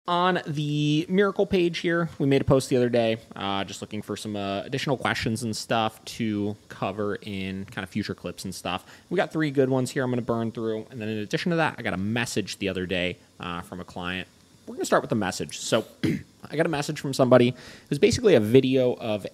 On the Miracle page here, we made a post the other day, just looking for some additional questions and stuff to cover in kind of future clips and stuff. We got 3 good ones here I'm going to burn through. And then in addition to that, I got a message the other day from a client. We're going to start with the message. So I got a message from somebody. It was basically a video of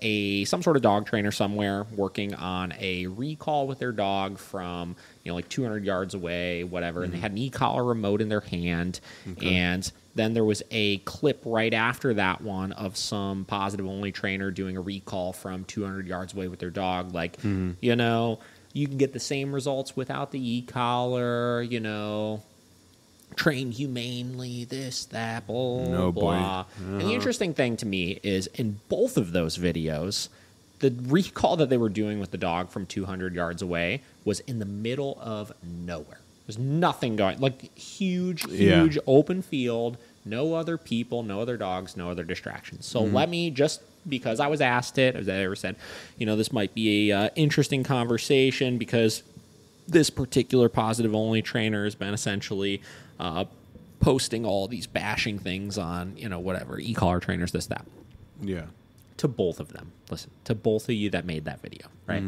some sort of dog trainer somewhere working on a recall with their dog from, like 200 yards away, whatever. Mm-hmm. And they had an e-collar remote in their hand. Okay. And then there was a clip right after that one of some positive-only trainer doing a recall from 200 yards away with their dog. Like, you can get the same results without the e-collar, train humanely, this, that, blah, blah. And the interesting thing to me is in both of those videos, the recall that they were doing with the dog from 200 yards away was in the middle of nowhere. There's nothing going, like huge open field, no other people, no other dogs, no other distractions. So let me just, because I was asked it, as I ever said, this might be a interesting conversation because this particular positive-only trainer has been essentially posting all these bashing things on, whatever, e-collar trainers, this, that. Yeah. To both of them. Listen, to both of you that made that video, right?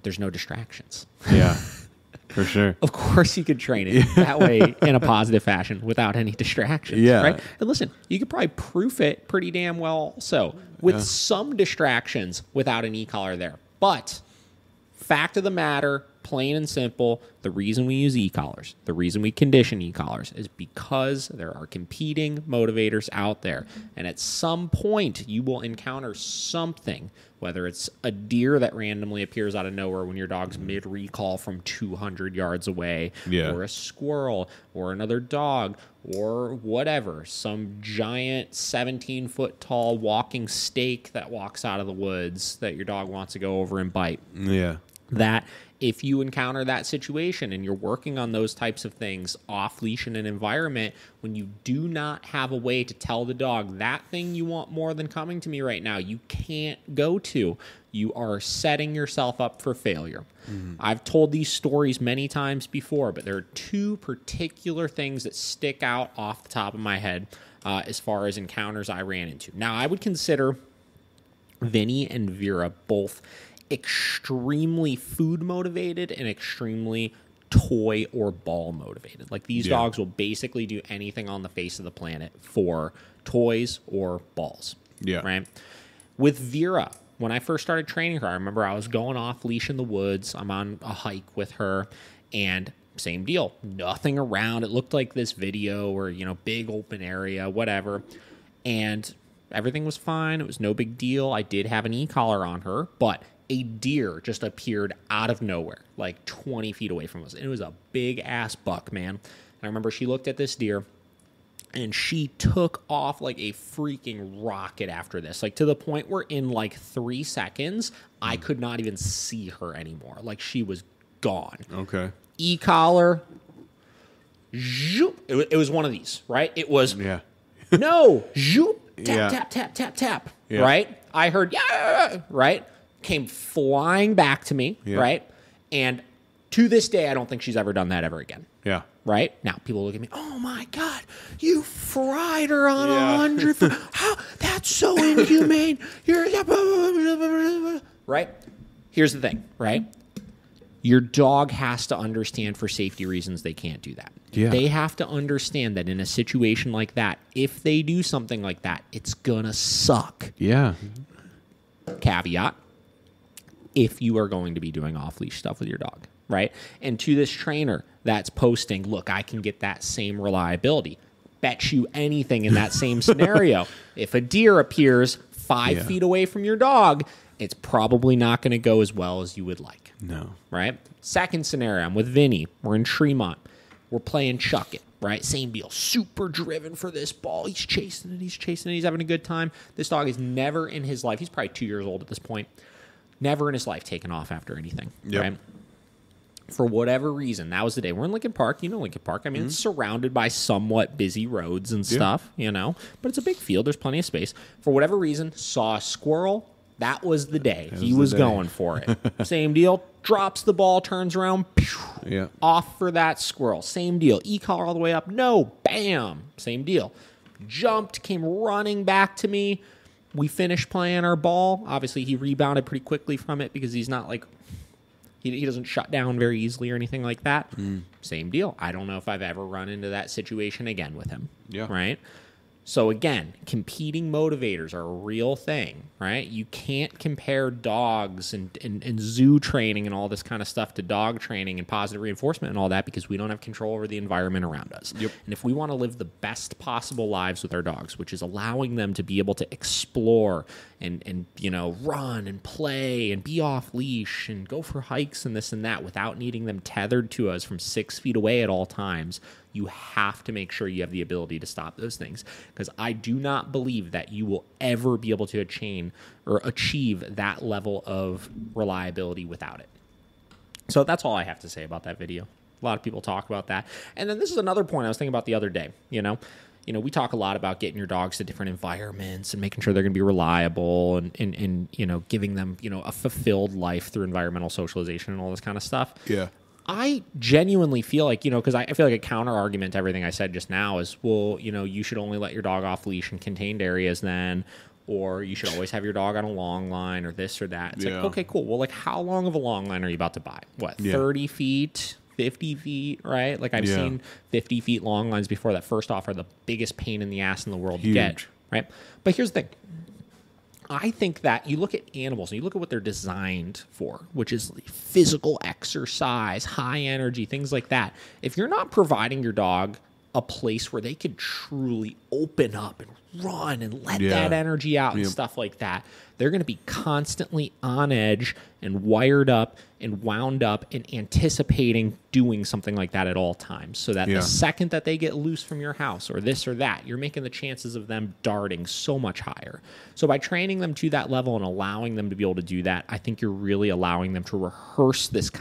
There's no distractions. Yeah, for sure. Of course you could train it that way in a positive fashion without any distractions, right? And listen, you could probably proof it pretty damn well also with some distractions without an e-collar there. But fact of the matter, plain and simple, the reason we use e-collars, the reason we condition e-collars is because there are competing motivators out there. And at some point, you will encounter something, whether it's a deer that randomly appears out of nowhere when your dog's mid-recall from 200 yards away, or a squirrel, or another dog, or whatever, some giant 17-foot tall walking stake that walks out of the woods that your dog wants to go over and bite. Yeah. That if you encounter that situation and you're working on those types of things off leash in an environment, when you do not have a way to tell the dog that thing you want more than coming to me right now, you can't go to, you are setting yourself up for failure. I've told these stories many times before, but there are 2 particular things that stick out off the top of my head as far as encounters I ran into. Now, I would consider Vinny and Vera both extremely food motivated and extremely toy or ball motivated. Like these dogs will basically do anything on the face of the planet for toys or balls. Yeah. Right. With Vera, when I first started training her, I remember I was going off leash in the woods. I'm on a hike with her and same deal. Nothing around. It looked like this video or, big open area, whatever. And everything was fine. It was no big deal. I did have an e-collar on her, but a deer just appeared out of nowhere, like 20 feet away from us. And it was a big-ass buck, man. And I remember she looked at this deer, and she took off like a freaking rocket after this, like to the point where in like 3 seconds, I could not even see her anymore. Like she was gone. Okay. E-collar. It was one of these, right? It was, no, tap, tap, tap, tap, right? I heard, right? Came flying back to me, right? And to this day, I don't think she's ever done that ever again. Yeah. Right? Now, people look at me, oh my God, you fried her on 100 foot. How? That's so inhumane. Right? Here's the thing, right? Your dog has to understand for safety reasons they can't do that. Yeah. They have to understand that in a situation like that, if they do something like that, it's gonna suck. Yeah. Caveat. If you are going to be doing off-leash stuff with your dog, right? And to this trainer that's posting, look, I can get that same reliability. Bet you anything in that same scenario. If a deer appears 5 feet away from your dog, it's probably not going to go as well as you would like. No. Right? Second scenario, I'm with Vinny. We're in Tremont. We're playing Chuck It, right? Same deal. Super driven for this ball. He's chasing it. He's having a good time. This dog is never in his life. He's probably 2 years old at this point. Never in his life taken off after anything, right? For whatever reason, that was the day. We're in Lincoln Park. You know Lincoln Park. I mean, it's surrounded by somewhat busy roads and stuff, but it's a big field. There's plenty of space. For whatever reason, saw a squirrel. That was the day. He was going for it. Same deal. Drops the ball, turns around, off for that squirrel. Same deal. E-collar all the way up. No. Bam. Same deal. jumped, came running back to me. We finished playing our ball. Obviously, he rebounded pretty quickly from it because he's not like, he doesn't shut down very easily or anything like that. Same deal. I don't know if I've ever run into that situation again with him. Yeah. Right? So again, competing motivators are a real thing, right? You can't compare dogs and zoo training and all this kind of stuff to dog training and positive reinforcement and all that because we don't have control over the environment around us. Yep. And if we want to live the best possible lives with our dogs, which is allowing them to be able to explore and run and play and be off leash and go for hikes and this and that without needing them tethered to us from 6 feet away at all times, you have to make sure you have the ability to stop those things. Because I do not believe that you will ever be able to achieve that level of reliability without it. So that's all I have to say about that video. A lot of people talk about that. And then this is another point I was thinking about the other day. We talk a lot about getting your dogs to different environments and making sure they're going to be reliable and giving them, a fulfilled life through environmental socialization and all this kind of stuff. Yeah. I genuinely feel like, because I feel like a counter argument to everything I said just now is, well, you should only let your dog off leash in contained areas then, or you should always have your dog on a long line or this or that. It's like, okay, cool. Well, like how long of a long line are you about to buy? What, 30 feet, 50 feet, right? Like I've seen 50 feet long lines before that first off are the biggest pain in the ass in the world to get, right? But here's the thing. I think that you look at animals and you look at what they're designed for, which is physical exercise, high energy, things like that. If you're not providing your dog a place where they could truly open up and run and let that energy out and stuff like that, they're going to be constantly on edge and wired up and wound up and anticipating doing something like that at all times. So that the second that they get loose from your house or this or that, you're making the chances of them darting so much higher. So by training them to that level and allowing them to be able to do that, I think you're really allowing them to rehearse this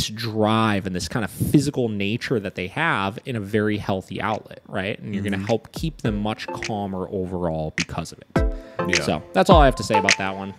drive and this kind of physical nature that they have in a very healthy outlet, right? And you're going to help keep them much calmer overall because of it. So that's all I have to say about that one.